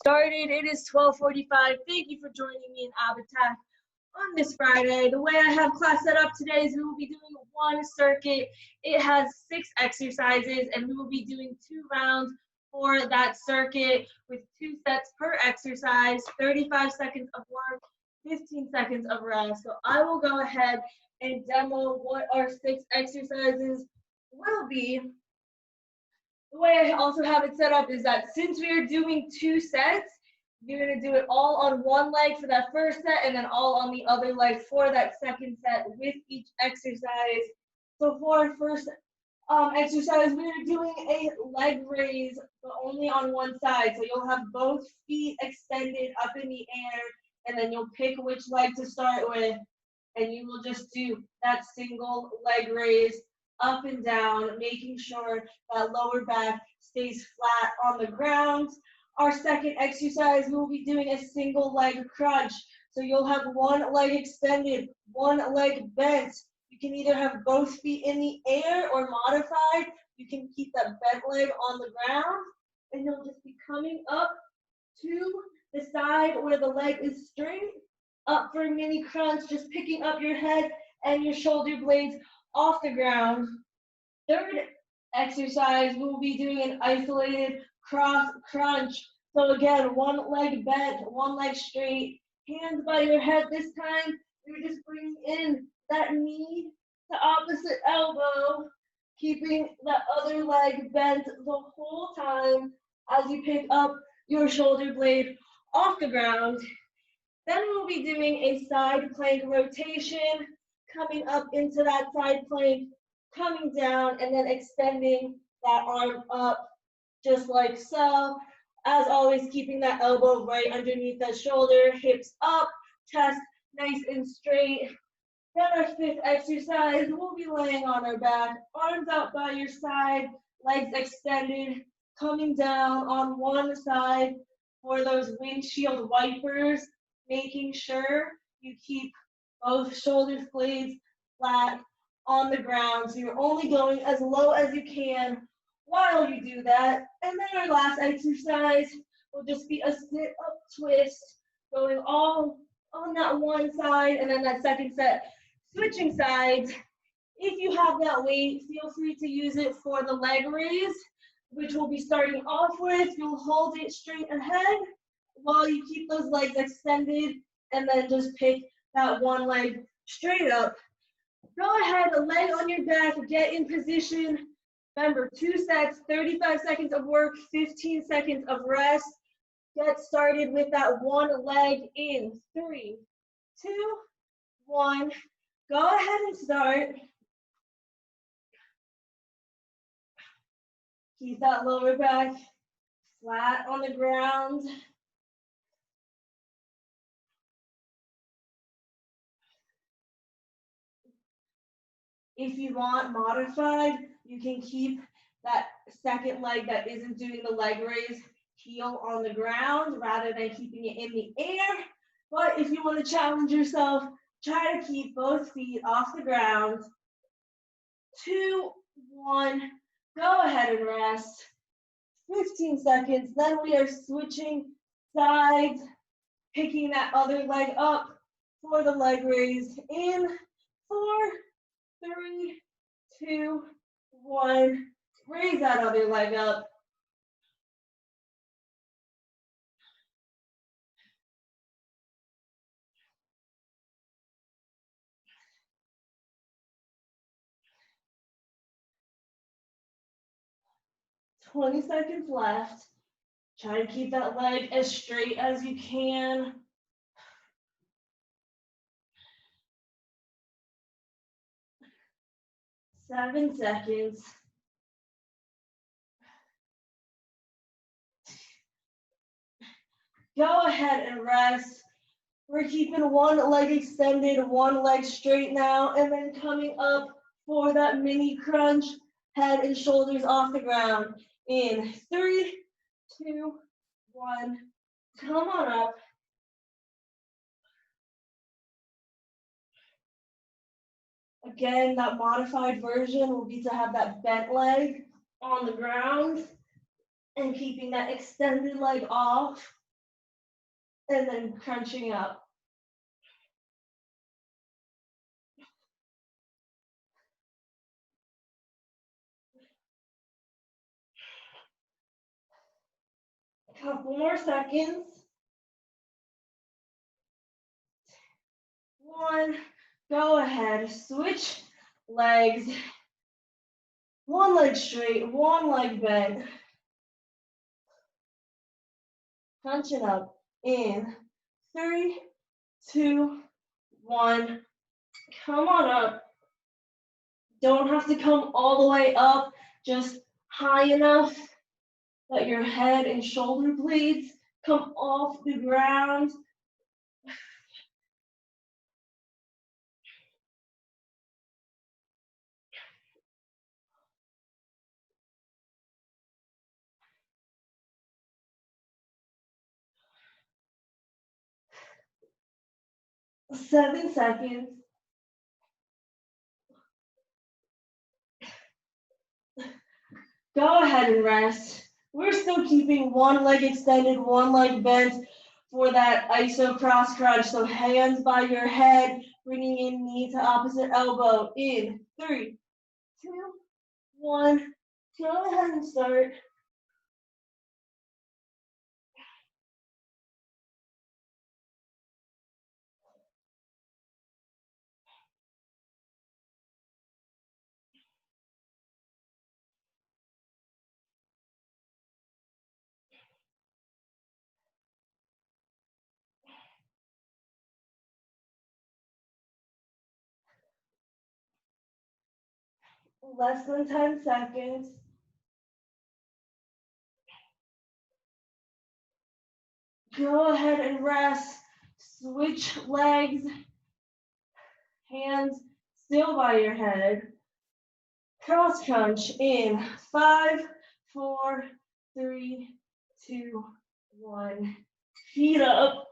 started. It is 12:45. Thank you for joining me in Attack on this Friday. The way I have class set up today is we will be doing one circuit. It has 6 exercises, and we will be doing 2 rounds for that circuit with 2 sets per exercise, 35 seconds of work, 15 seconds of rest. So I will go ahead and demo what our 6 exercises will be. The way I also have it set up is that since we are doing 2 sets, you're going to do it all on one leg for that first set and then all on the other leg for that second set with each exercise. So for our first exercise, we're doing a leg raise, but only on one side. So you'll have both feet extended up in the air, and then you'll pick which leg to start with, and you will just do that single leg raise up and down, making sure that lower back stays flat on the ground. Our second exercise, we will be doing a single leg crunch. So you'll have one leg extended, one leg bent. You can either have both feet in the air or modified. You can keep that bent leg on the ground, and you'll just be coming up to the side where the leg is straight, up for a mini crunch, just picking up your head and your shoulder blades off the ground. Third exercise, we'll be doing an isolated cross crunch. So again, one leg bent, one leg straight, hands by your head this time. You're just bringing in that knee to opposite elbow, keeping that other leg bent the whole time as you pick up your shoulder blade off the ground. Then we'll be doing a side plank rotation, coming up into that side plank, coming down, and then extending that arm up just like so. As always, keeping that elbow right underneath that shoulder, hips up, chest nice and straight. Then our fifth exercise, we'll be laying on our back, arms out by your side, legs extended, coming down on one side for those windshield wipers, making sure you keep both shoulder blades flat on the ground. So you're only going as low as you can while you do that. And then our last exercise will just be a sit-up twist, going all on that one side, and then that second set, switching sides. If you have that weight, feel free to use it for the leg raise, which we'll be starting off with. You'll hold it straight ahead while you keep those legs extended, and then just pick that one leg straight up. Go ahead, a leg on your back, get in position. Remember, 2 sets, 35 seconds of work, 15 seconds of rest. Get started with that one leg in 3, 2, 1. Go ahead and start. Keep that lower back flat on the ground. If you want modified, you can keep that second leg that isn't doing the leg raise heel on the ground rather than keeping it in the air. But if you want to challenge yourself, try to keep both feet off the ground. 2, 1, go ahead and rest. 15 seconds, then we are switching sides, picking that other leg up for the leg raise in 4, 3, 2, 1. Raise that other leg up. "20 seconds left. Try to keep that leg as straight as you can. "7 seconds. Go ahead and rest. We're keeping one leg extended, one leg straight now, and then coming up for that mini crunch, head and shoulders off the ground. In 3, 2, 1, come on up. Again, that modified version will be to have that bent leg on the ground and keeping that extended leg off. and then crunching up. Couple more seconds. 1, go ahead, switch legs. 1 leg straight, 1 leg bent. Crunching up in 3, 2, 1. Come on up. Don't have to come all the way up, just high enough that your head and shoulder blades come off the ground. 7 seconds. Go ahead and rest. We're still keeping 1 leg extended, 1 leg bent for that iso cross crunch. So hands by your head, bringing in knee to opposite elbow. In 3, 2, 1. Go ahead and start. Less than 10 seconds. Go ahead and rest. Switch legs. Hands still by your head. Cross crunch in 5, 4, 3, 2, 1. Feet up.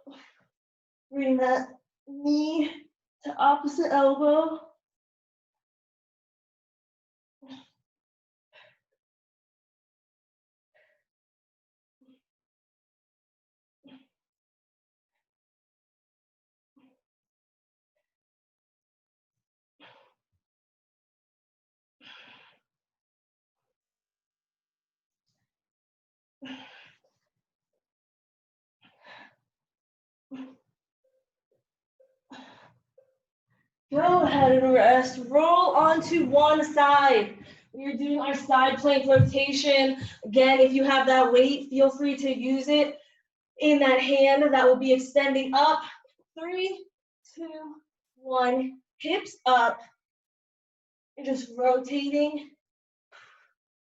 Bring that knee to opposite elbow. Go ahead and rest. Roll onto one side. We're doing our side plank rotation. Again, if you have that weight, feel free to use it in that hand that will be extending up. 3, 2, 1. Hips up. And just rotating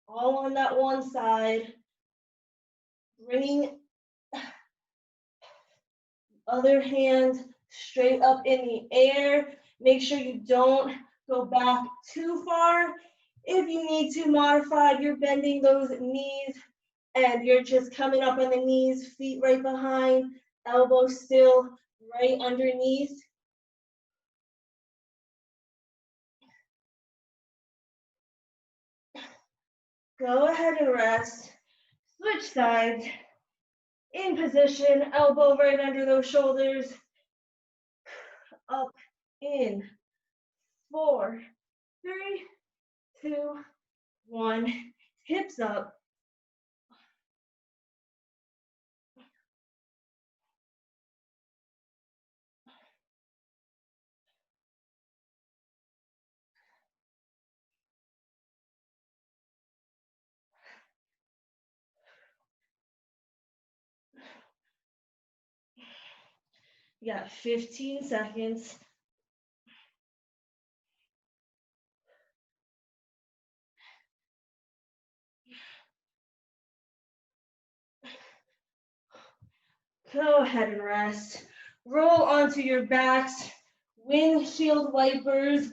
all on that one side. Bringing other hand straight up in the air. Make sure you don't go back too far. If you need to modify, you're bending those knees and you're just coming up on the knees, feet right behind, elbows still right underneath. Go ahead and rest. Switch sides. In position, elbow right under those shoulders. Up, in. 4, 3, 2, 1. Hips up. You got 15 seconds. Go ahead and rest. Roll onto your backs. Windshield wipers.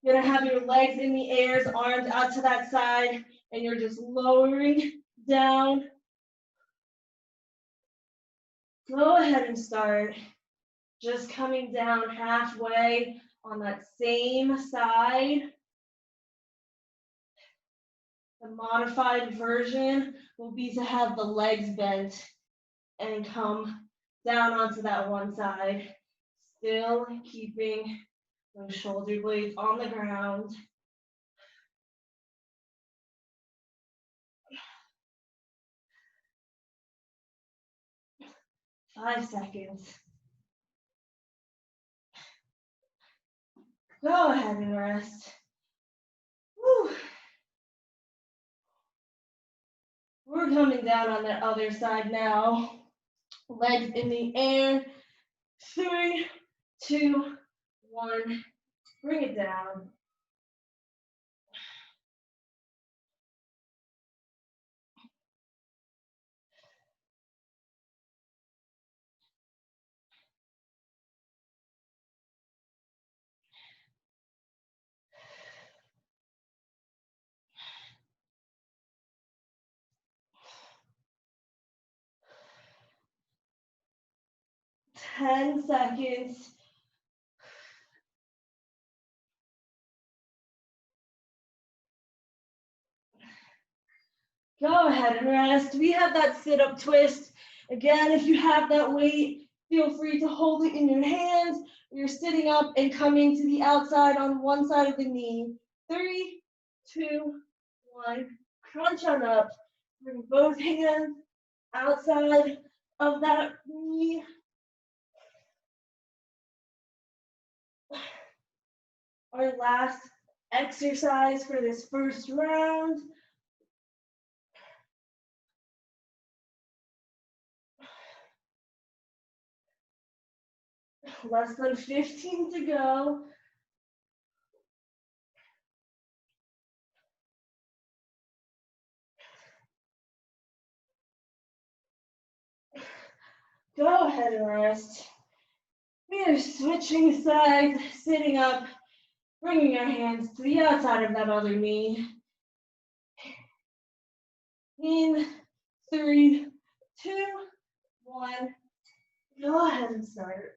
You're gonna have your legs in the air, arms out to that side, and you're just lowering down. Go ahead and start. Just coming down halfway on that same side. The modified version will be to have the legs bent and come down onto that one side. Still keeping those shoulder blades on the ground. 5 seconds. Go ahead and rest. Woo. We're coming down on that other side now. Legs in the air. 3, 2, 1. Bring it down. Ten seconds. Go ahead and rest. We have that sit-up twist. Again, if you have that weight, feel free to hold it in your hands. You're sitting up and coming to the outside on one side of the knee. 3, 2, 1. Crunch on up. Bring both hands outside of that knee. Our last exercise for this first round. Less than 15 to go. Go ahead and rest. We are switching sides, sitting up, bringing our hands to the outside of that other knee. In 3, 2, 1. Go ahead and start.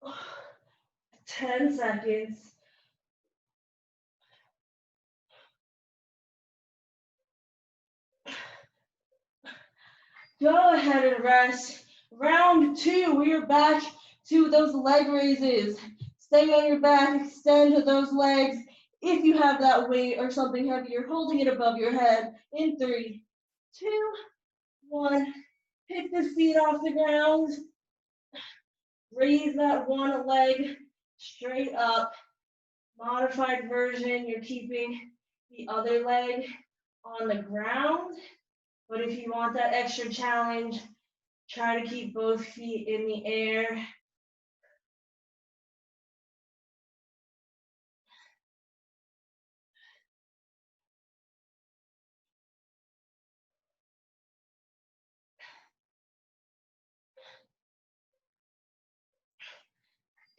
Oh, 10 seconds. Go ahead and rest. Round 2, we are back to those leg raises. Stay on your back, extend those legs. If you have that weight or something heavy, you're holding it above your head. In 3, 2, 1. Pick the feet off the ground. Raise that one leg straight up. Modified version, you're keeping the other leg on the ground. But if you want that extra challenge, try to keep both feet in the air.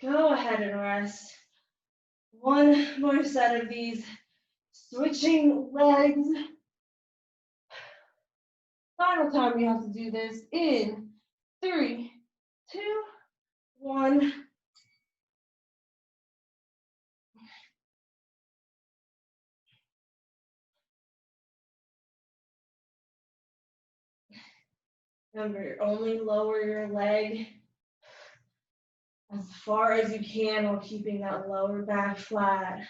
Go ahead and rest. One more set of these. Switching legs. Final time we have to do this in 3, 2, 1. Remember, only lower your leg as far as you can while keeping that lower back flat.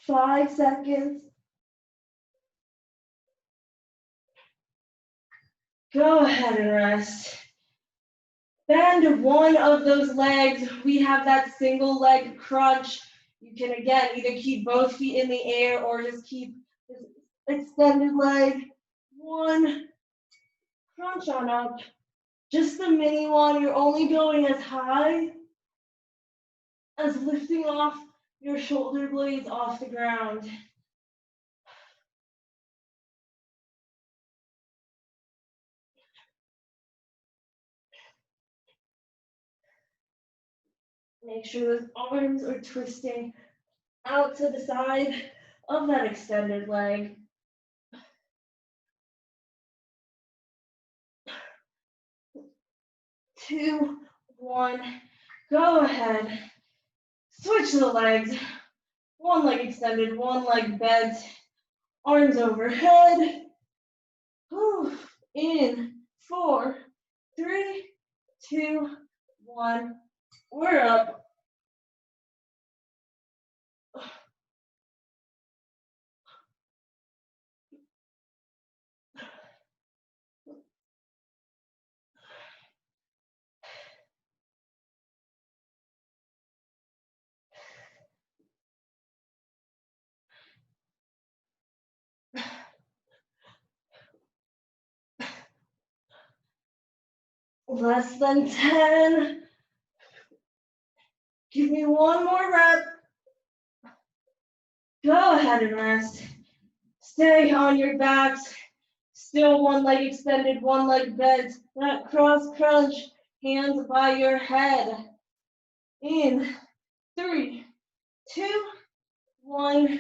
Five seconds. Go ahead and rest. Bend one of those legs. We have that single leg crunch. You can, again, either keep both feet in the air or just keep this extended leg. 1, crunch on up. Just a mini one. You're only going as high as lifting off your shoulder blades off the ground. Make sure those arms are twisting out to the side of that extended leg. 2, 1, go ahead. Switch the legs. One leg extended, one leg bent, arms overhead. In 4, 3, 2, 1. We're up. Less than 10. Give me one more rep. Go ahead and rest. Stay on your backs. Still one leg extended, one leg bent. That cross crunch, hands by your head. In 3, 2, 1.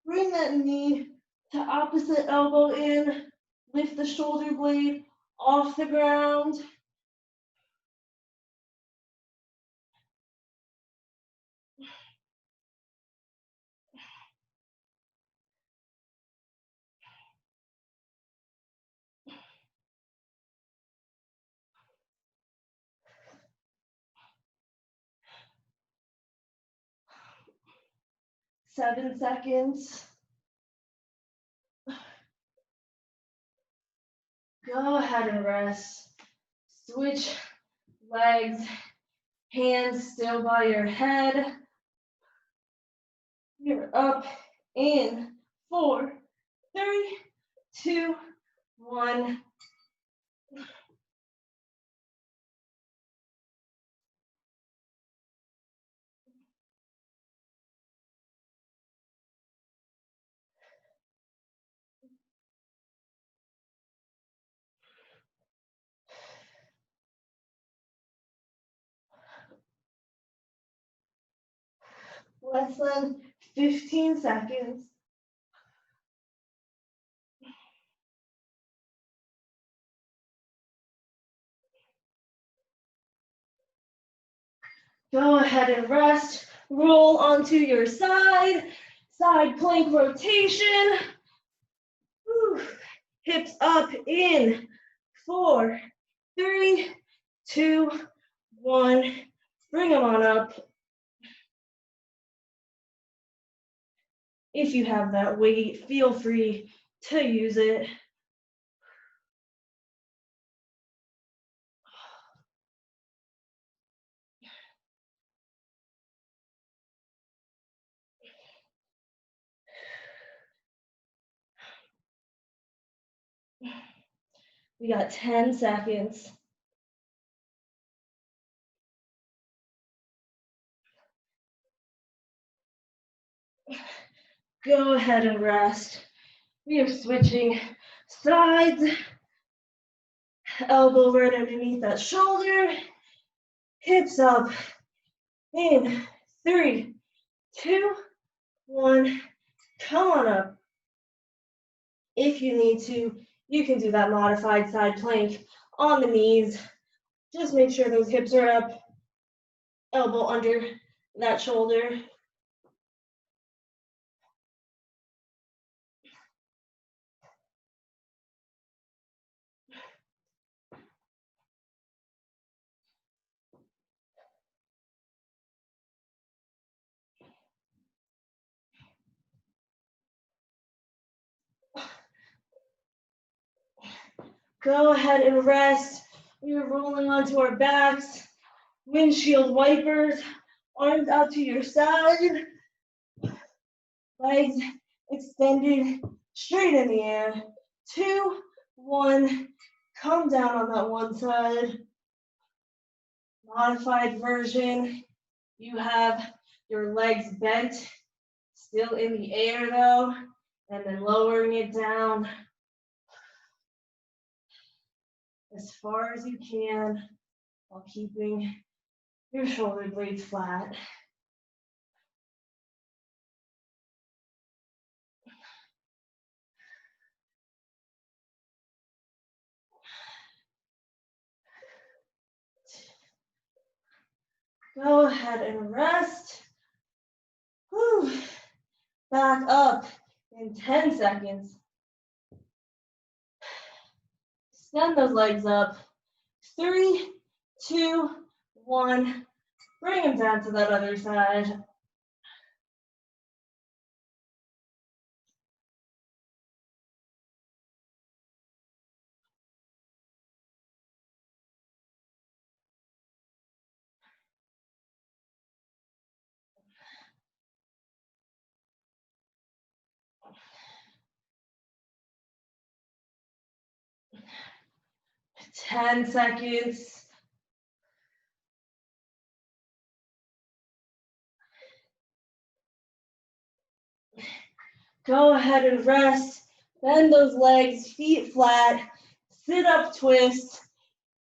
Bring that knee to opposite elbow in. Lift the shoulder blade off the ground. Seven seconds. Go ahead and rest. Switch legs, hands still by your head. You're up in 4, 3, 2, 1. Less than 15 seconds. Go ahead and rest. Roll onto your side. Side plank rotation. Whew. Hips up in 4, 3, 2, 1. Bring them on up. If you have that weight, feel free to use it. We got 10 seconds. Go ahead and rest. We are switching sides. Elbow right underneath that shoulder. Hips up. In 3, 2, 1. Come on up. If you need to, you can do that modified side plank on the knees. Just make sure those hips are up. Elbow under that shoulder. Go ahead and rest. We are rolling onto our backs. Windshield wipers. Arms out to your side. Legs extended straight in the air. 2, 1. Come down on that one side. Modified version. You have your legs bent, still in the air though, and then lowering it down as far as you can while keeping your shoulder blades flat. Go ahead and rest. Whew. Back up in 10 seconds. Extend those legs up. 3, 2, 1. Bring them down to that other side. Ten seconds. Go ahead and rest. Bend those legs, feet flat. Sit up twist.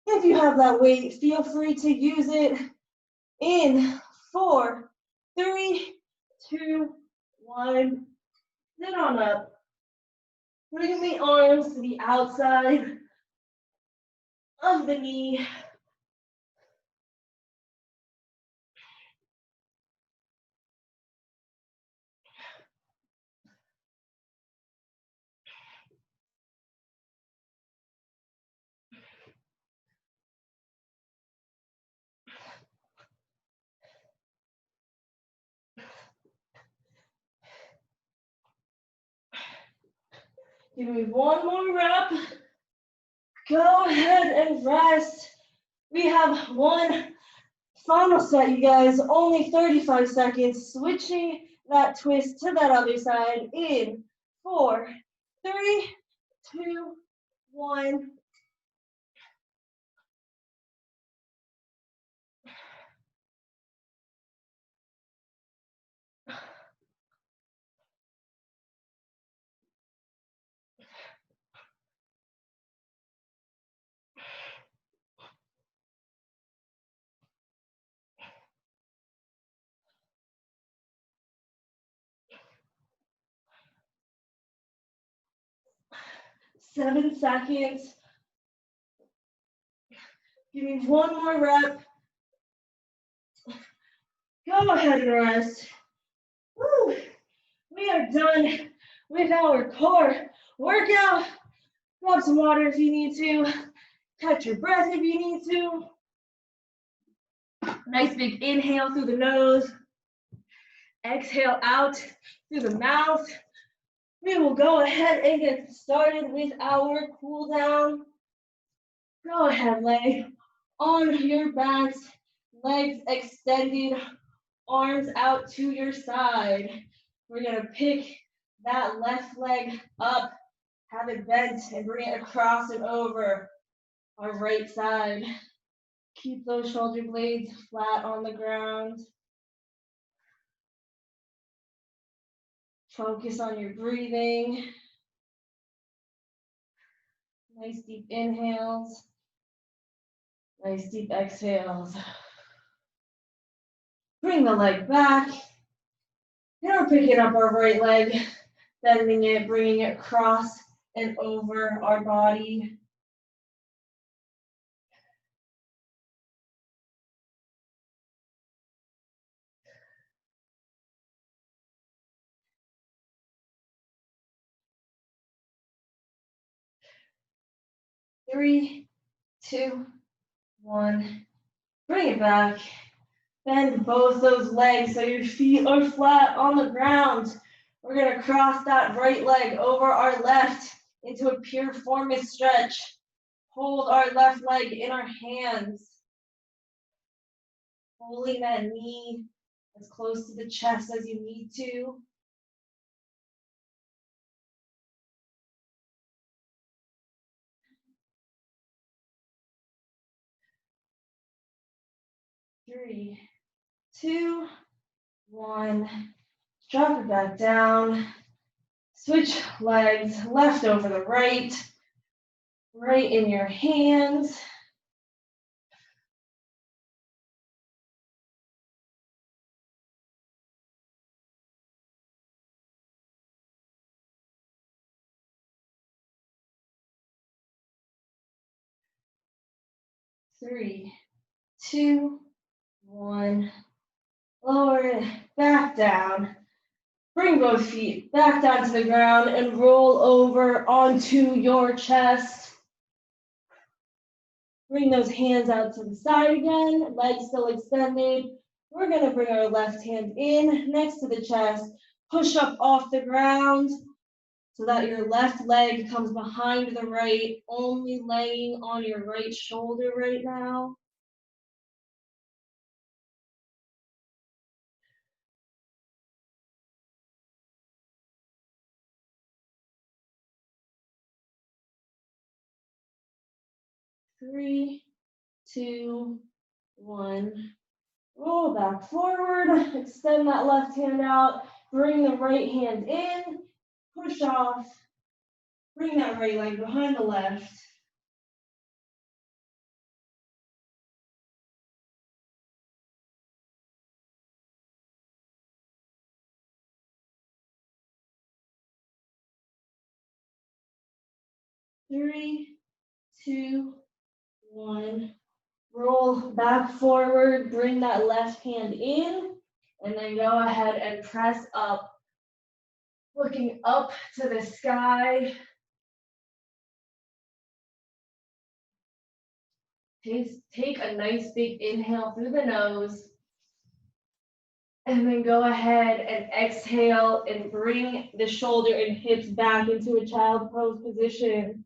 If you have that weight, feel free to use it. In 4, 3, 2, 1. Sit on up. Bring the arms to the outside of the knee. Give me one more rep. Go ahead and rest. We have one final set, you guys. Only 35 seconds. Switching that twist to that other side in 4, 3, 2, 1. Seven seconds. Give me one more rep. Go ahead and rest. Woo. We are done with our core workout. Grab some water if you need to. Catch your breath if you need to. Nice big inhale through the nose. Exhale out through the mouth. We will go ahead and get started with our cool down. Go ahead, lay on your backs, legs extended, arms out to your side. We're gonna pick that left leg up, have it bent, and bring it across and over our right side. Keep those shoulder blades flat on the ground. Focus on your breathing. Nice deep inhales. Nice deep exhales. Bring the leg back. Now we're picking up our right leg, bending it, bringing it across and over our body. Three, 2, 1. Bring it back. Bend both those legs so your feet are flat on the ground. We're gonna cross that right leg over our left into a piriformis stretch. Hold our left leg in our hands. Holding that knee as close to the chest as you need to. Three, 2, 1. Drop it back down. Switch legs, left over the right. Right in your hands. 3, 2, 1. Lower it back down. Bring both feet back down to the ground and roll over onto your chest. Bring those hands out to the side again, legs still extended. We're gonna bring our left hand in next to the chest, push up off the ground so that your left leg comes behind the right, only laying on your right shoulder right now. Three, 2, 1. Roll back forward, extend that left hand out, bring the right hand in, push off, bring that right leg behind the left. Three, 2, 1. Roll back forward, bring that left hand in, and then go ahead and press up, looking up to the sky. Take a nice big inhale through the nose, and then go ahead and exhale and bring the shoulder and hips back into a child pose position.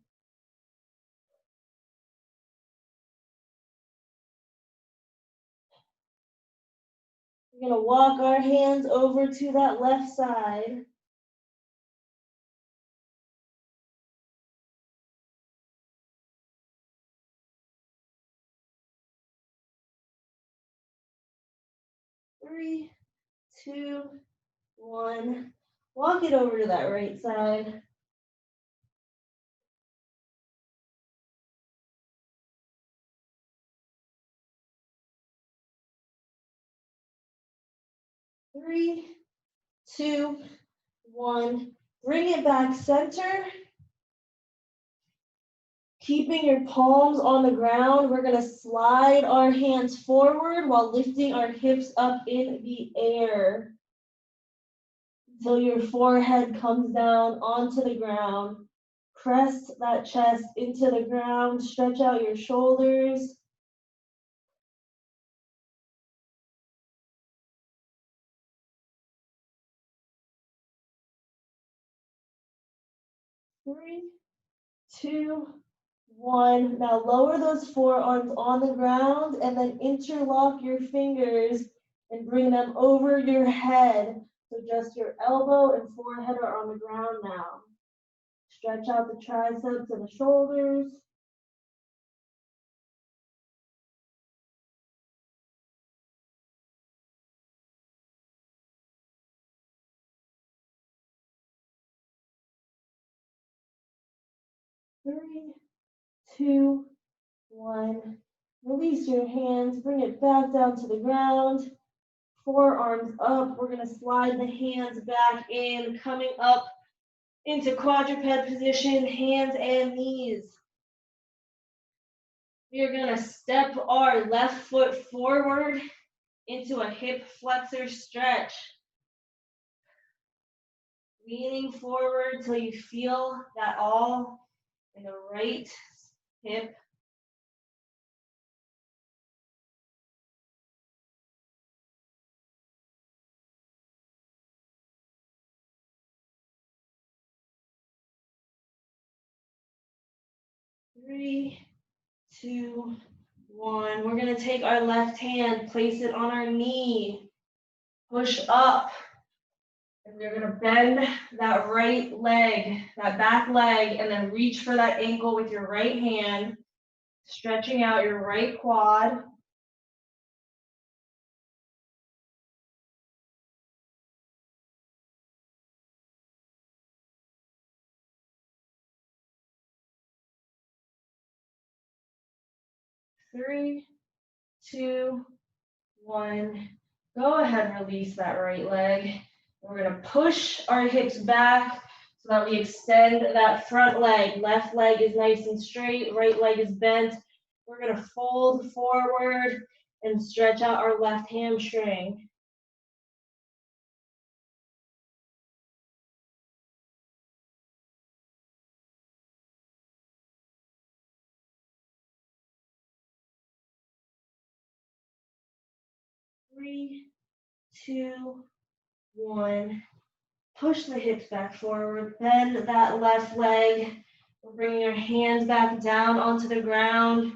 We're going to walk our hands over to that left side. Three, 2, 1. Walk it over to that right side. Three, 2, 1. Bring it back center. Keeping your palms on the ground, we're going to slide our hands forward while lifting our hips up in the air until your forehead comes down onto the ground. Press that chest into the ground, stretch out your shoulders. Three, 2, 1. Now lower those forearms on the ground and then interlock your fingers and bring them over your head. So just your elbow and forehead are on the ground now. Stretch out the triceps and the shoulders. Three, 2, 1. Release your hands, bring it back down to the ground. Forearms up. We're going to slide the hands back in, coming up into quadruped position, hands and knees. We are going to step our left foot forward into a hip flexor stretch. Leaning forward till you feel that all in the right hip. Three, 2, 1. We're going to take our left hand, place it on our knee, push up, and we're going to bend that right leg, that back leg, and then reach for that ankle with your right hand, stretching out your right quad. Three, 2, 1. Go ahead and release that right leg. We're going to push our hips back so that we extend that front leg. Left leg is nice and straight, right leg is bent. We're going to fold forward and stretch out our left hamstring. Three, two, one. Push the hips back forward, bend that left leg. We're bringing our hands back down onto the ground,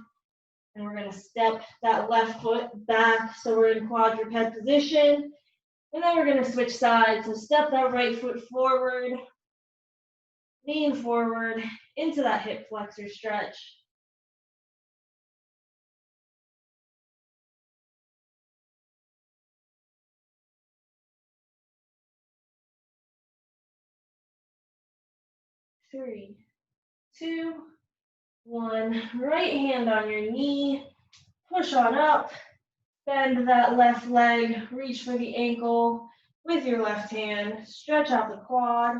and we're going to step that left foot back so we're in quadruped position. And then we're going to switch sides. So step that right foot forward, lean forward into that hip flexor stretch. Three, two, one. Right hand on your knee. Push on up. Bend that left leg. Reach for the ankle with your left hand. Stretch out the quad.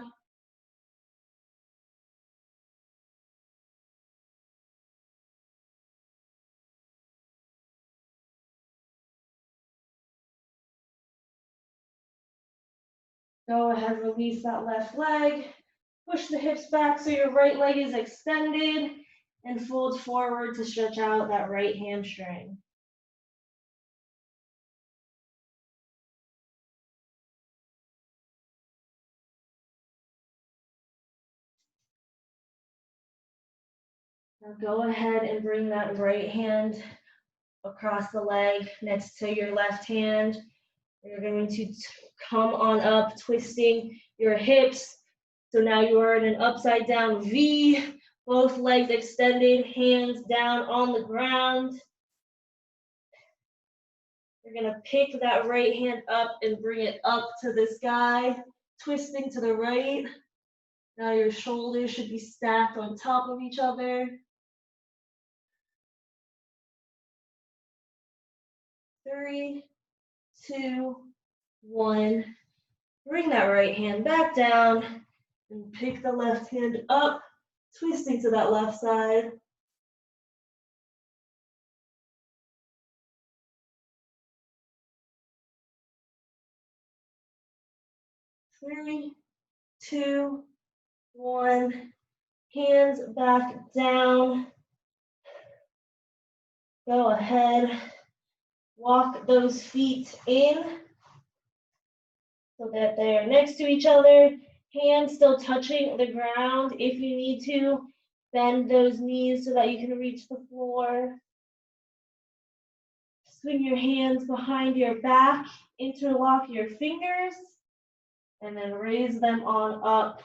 Go ahead, release that left leg. Push the hips back so your right leg is extended and fold forward to stretch out that right hamstring. Now go ahead and bring that right hand across the leg next to your left hand. You're going to come on up, twisting your hips. So now you are in an upside down V, both legs extended, hands down on the ground. You're gonna pick that right hand up and bring it up to the sky, twisting to the right. Now your shoulders should be stacked on top of each other. 3, 2, 1. Bring that right hand back down and pick the left hand up, twisting to that left side. 3, 2, 1. Hands back down. Go ahead. Walk those feet in so that they're next to each other. Hands still touching the ground. If you need to, bend those knees so that you can reach the floor. Swing your hands behind your back. Interlock your fingers. And then raise them on up.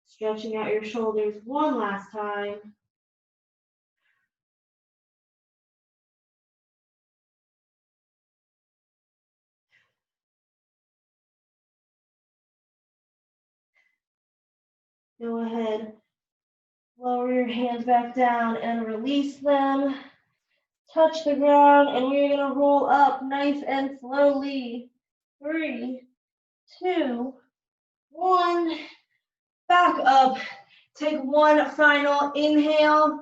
Stretching out your shoulders one last time. Go ahead, lower your hands back down and release them. Touch the ground, and we're gonna roll up nice and slowly. 3, 2, 1. Back up. Take one final inhale.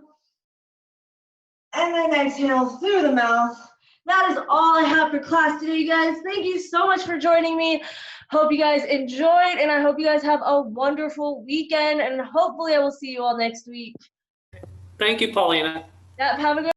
And then exhale through the mouth. That is all I have for class today, guys. Thank you so much for joining me. Hope you guys enjoyed, and I hope you guys have a wonderful weekend, and hopefully I will see you all next week. Thank you, Paulina. Yep, have a good